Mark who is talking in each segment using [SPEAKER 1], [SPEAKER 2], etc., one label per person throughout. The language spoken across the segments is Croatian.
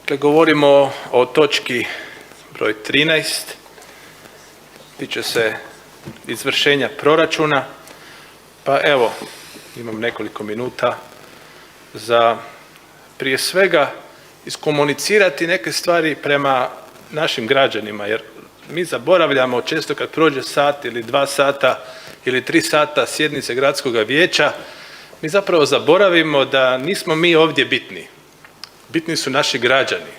[SPEAKER 1] Dakle, govorimo o točki broj 13, tiče se izvršenja proračuna, pa evo, imam nekoliko minuta za prije svega iskomunicirati neke stvari prema našim građanima, jer mi zaboravljamo često kad prođe sat ili 2 sata ili 3 sata sjednice gradskog vijeća, mi zapravo zaboravimo da nismo mi ovdje bitni. Bitni su naši građani.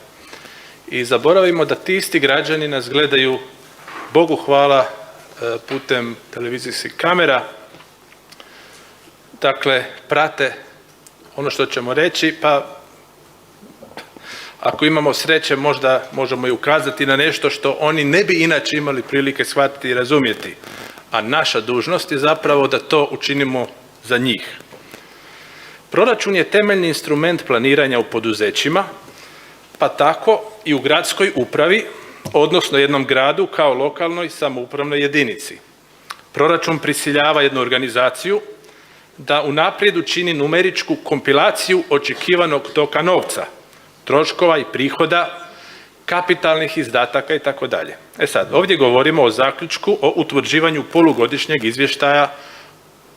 [SPEAKER 1] I zaboravimo da ti isti građani nas gledaju, Bogu hvala, putem televizijskih kamera. Dakle, prate ono što ćemo reći, pa ako imamo sreće možda možemo i ukazati na nešto što oni ne bi inače imali prilike shvatiti i razumjeti. A naša dužnost je zapravo da to učinimo za njih. Proračun je temeljni instrument planiranja u poduzećima, pa tako i u gradskoj upravi, odnosno jednom gradu kao lokalnoj samoupravnoj jedinici. Proračun prisiljava jednu organizaciju da unaprijed učini numeričku kompilaciju očekivanog toka novca, troškova i prihoda, kapitalnih izdataka itd. Sad, ovdje govorimo o zaključku o utvrđivanju polugodišnjeg izvještaja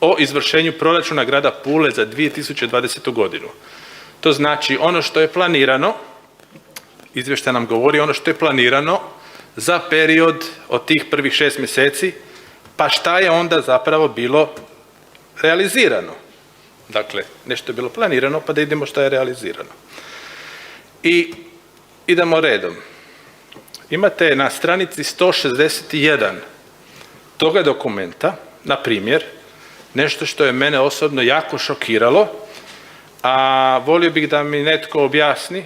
[SPEAKER 1] o izvršenju proračuna grada Pule za 2020. godinu. To znači ono što je planirano, izvještaj nam govori ono što je planirano za period od tih prvih 6 mjeseci, pa šta je onda zapravo bilo realizirano. Dakle, nešto je bilo planirano, pa da idemo šta je realizirano. I idemo redom. Imate na stranici 161 toga dokumenta, na primjer, nešto što je mene osobno jako šokiralo, a volio bih da mi netko objasni.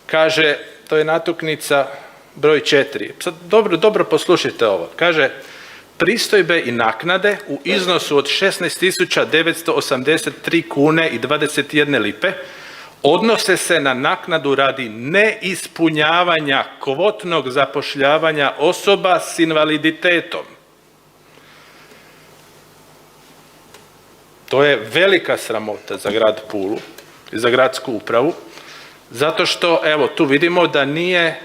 [SPEAKER 1] Kaže, to je natuknica broj 4. Sad dobro poslušajte ovo. Kaže, pristojbe i naknade u iznosu od 16.983 kune i 21 lipe odnose se na naknadu radi neispunjavanja kvotnog zapošljavanja osoba s invaliditetom. To je velika sramota za grad Pulu i za gradsku upravu, zato što, evo, tu vidimo da nije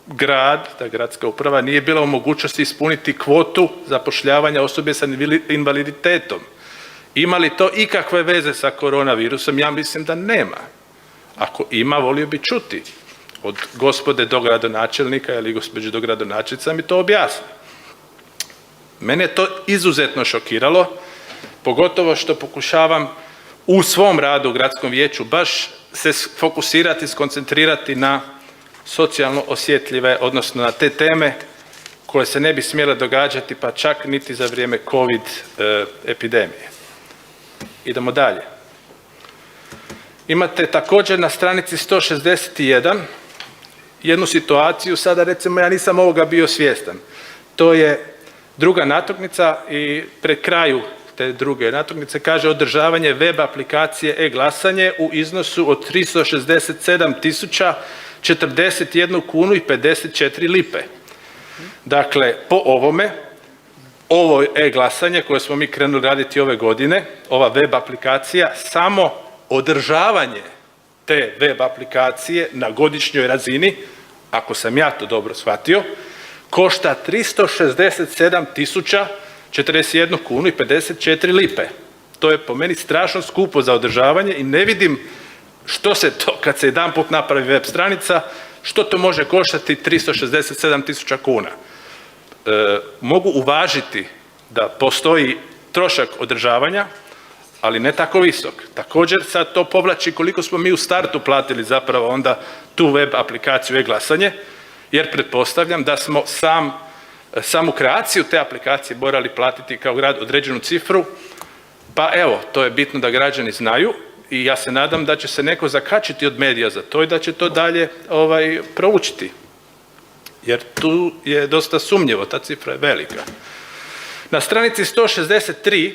[SPEAKER 1] grad, da gradska uprava nije bila u mogućnosti ispuniti kvotu zapošljavanja osobe sa invaliditetom. Ima li to ikakve veze sa koronavirusom? Ja mislim da nema. Ako ima, volio bi čuti od gospode dogradonačelnika ili gospođe dogradonačelnica mi to objasni. Mene je to izuzetno šokiralo, pogotovo što pokušavam u svom radu u gradskom vijeću baš se fokusirati, skoncentrirati na socijalno osjetljive, odnosno na te teme koje se ne bi smjele događati, pa čak niti za vrijeme COVID epidemije. Idemo dalje. Imate također na stranici 161 jednu situaciju, sada recimo ja nisam ovoga bio svjestan. To je druga natuknica i pred kraju te druge natuknice kaže održavanje web aplikacije e-glasanje u iznosu od 367.041 kunu i 54 lipe. Dakle, po ovome, ovo e-glasanje koje smo mi krenuli raditi ove godine, ova web aplikacija, samo održavanje te web aplikacije na godišnjoj razini, ako sam ja to dobro shvatio, košta 367.041 kunu i 54 lipe. To je po meni strašno skupo za održavanje i ne vidim što se to, kad se jedanput napravi web stranica, što to može koštati 367.000 kuna. Mogu uvažiti da postoji trošak održavanja, ali ne tako visok. Također sad to povlači koliko smo mi u startu platili zapravo onda tu web aplikaciju e-glasanje, jer pretpostavljam da smo samu kreaciju te aplikacije morali platiti kao grad određenu cifru, pa evo, to je bitno da građani znaju i ja se nadam da će se neko zakačiti od medija za to i da će to dalje proučiti. Jer tu je dosta sumnjivo, ta cifra je velika. Na stranici 163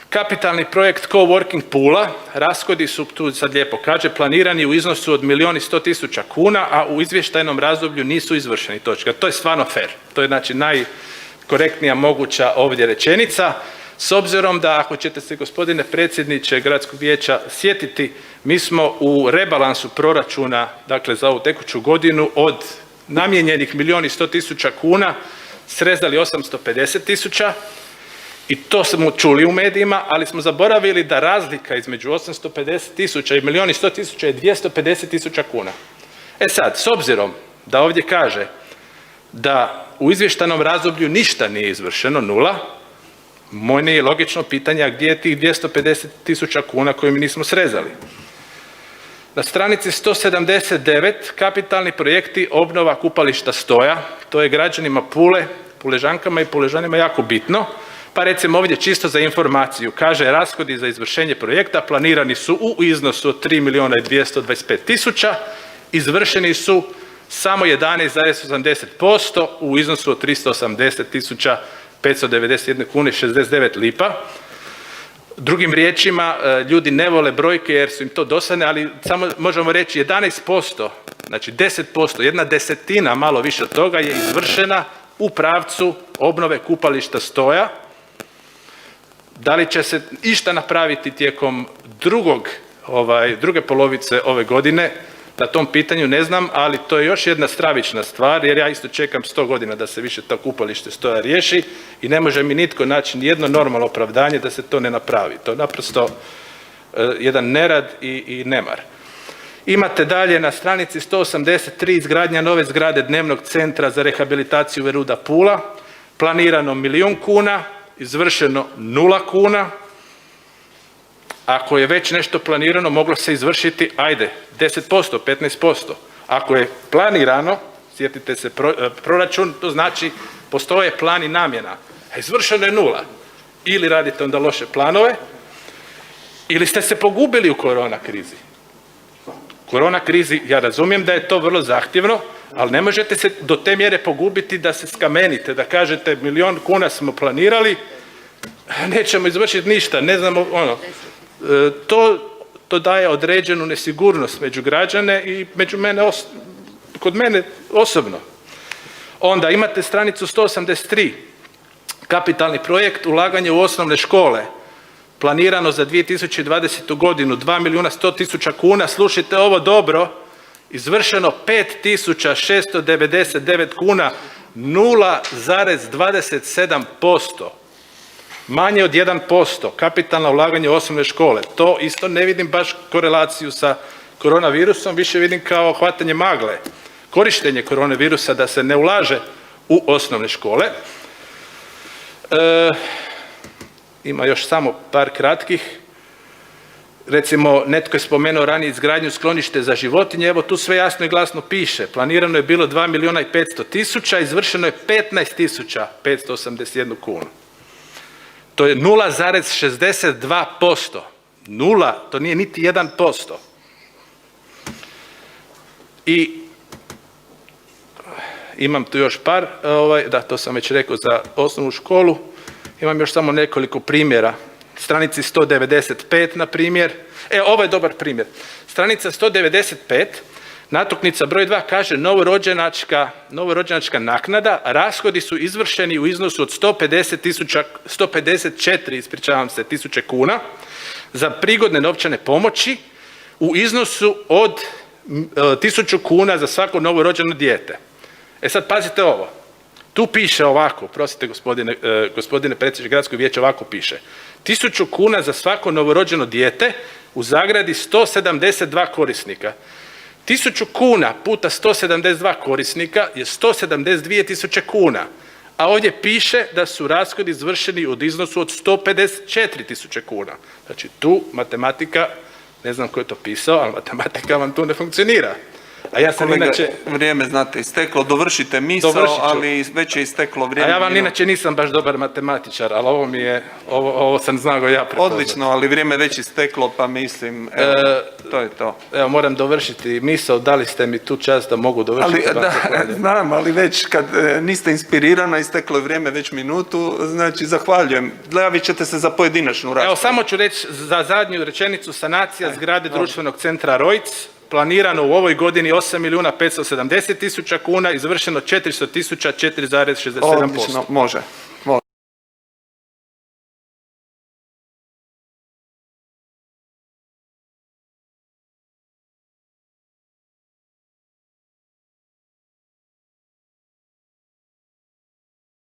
[SPEAKER 1] kapitalni projekt Coworking Pula, rashodi su, tu sad lijepo kaže, planirani u iznosu od 1.100.000 kuna, a u izvještajnom razdoblju nisu izvršeni. Točka. To je stvarno fair. To je znači najkorektnija moguća ovdje rečenica. S obzirom da, ako ćete se gospodine predsjedniče gradskog vijeća sjetiti, Mi smo u rebalansu proračuna, dakle za ovu tekuću godinu, od namijenjenih 1.100.000 kuna srezali 850.000 i to smo čuli u medijima, ali smo zaboravili da razlika između 850.000 i 1.100.000 je 250.000 kuna. E sad, s obzirom da ovdje kaže da u izvještajnom razdoblju ništa nije izvršeno, nula, moje je logično pitanje, a gdje je tih 250.000 kuna koje mi nismo srezali? Na stranici 179 kapitalni projekti obnova kupališta Stoja, to je građanima Pule, Puležankama i Puležanima jako bitno, pa recimo ovdje čisto za informaciju, kaže rashodi za izvršenje projekta planirani su u iznosu od 3.225.000, izvršeni su samo 11,80% u iznosu od 380.591 kune i 69 lipa. Drugim riječima, ljudi ne vole brojke jer su im to dosadne, ali samo možemo reći 11%, znači 10%, 1/10, malo više od toga je izvršena u pravcu obnove kupališta Stoja. Da li će se išta napraviti tijekom druge polovice ove godine, na tom pitanju ne znam, ali to je još jedna stravična stvar, jer ja isto čekam 100 godina da se više to kupalište Stoja riješi i ne može mi nitko naći nijedno normalno opravdanje da se to ne napravi. To je naprosto jedan nerad i nemar. Imate dalje na stranici 183 izgradnja nove zgrade dnevnog centra za rehabilitaciju Veruda Pula, planirano 1.000.000 kuna, izvršeno 0 kuna. Ako je već nešto planirano, moglo se izvršiti, 10%, 15%. Ako je planirano, sjetite se proračun, to znači postoje plan i namjena. A izvršeno je 0. Ili radite onda loše planove, ili ste se pogubili u korona krizi. Korona krizi, ja razumijem da je to vrlo zahtjevno, ali ne možete se do te mjere pogubiti da se skamenite, da kažete 1.000.000 kuna smo planirali, nećemo izvršiti ništa, ne znamo, to daje određenu nesigurnost među građane i kod mene osobno. Onda imate stranicu 183, kapitalni projekt ulaganje u osnovne škole, planirano za 2020. godinu 2.100.000 kuna, slušajte ovo dobro, izvršeno 5.699 kuna, 0,27%. Manje od 1%, kapitalna ulaganja u osnovne škole. To isto ne vidim baš korelaciju sa koronavirusom, više vidim kao hvatanje magle. Korištenje koronavirusa da se ne ulaže u osnovne škole. Ima još samo par kratkih. Recimo, netko je spomenuo ranije izgradnju sklonište za životinje, evo tu sve jasno i glasno piše. Planirano je bilo 2.500.000, izvršeno je 15.581 kunu. To je 0,62%. Nula, to nije niti 1%. I imam tu još par, da, to sam već rekao za osnovnu školu. Imam još samo nekoliko primjera. Stranici 195, na primjer. Ovo je dobar primjer. Stranica 195, natuknica broj 2 kaže novorođenačka naknada, rashodi su izvršeni u iznosu od 154 kuna za prigodne novčane pomoći u iznosu od 1.000 kuna za svako novorođeno dijete. Sad pazite ovo. Tu piše ovako, prostite gospodine predsjedniče gradskog vijeća, ovako piše. 1.000 kuna za svako novorođeno dijete, u zagradi 172 korisnika. 1.000 kuna puta 172 korisnika je 172.000 kuna, a ovdje piše da su rashodi izvršeni u iznosu od 154.000 kuna. Znači tu matematika, ne znam ko je to pisao, ali matematika vam tu ne funkcionira. A ja sam inače...
[SPEAKER 2] Vrijeme, znate, isteklo, dovršite misao, ali već je isteklo vrijeme.
[SPEAKER 1] A ja vam inače nisam baš dobar matematičar, ali ovo sam znao ja prepoznat.
[SPEAKER 2] Odlično, ali vrijeme već isteklo, pa mislim, to je to.
[SPEAKER 1] Evo, moram dovršiti misao, dali ste mi tu čast da mogu dovršiti.
[SPEAKER 2] Znam, ali već kad niste inspirirana, isteklo je vrijeme već minutu, znači zahvaljujem. Javit ćete se za pojedinačnu raspravu.
[SPEAKER 1] Evo, samo ću reći za zadnju rečenicu, sanacija zgrade društvenog centra Rojc, planirano u ovoj godini 8.570.000 kuna, izvršeno 400.000, 4,67%.
[SPEAKER 2] Odlično, može.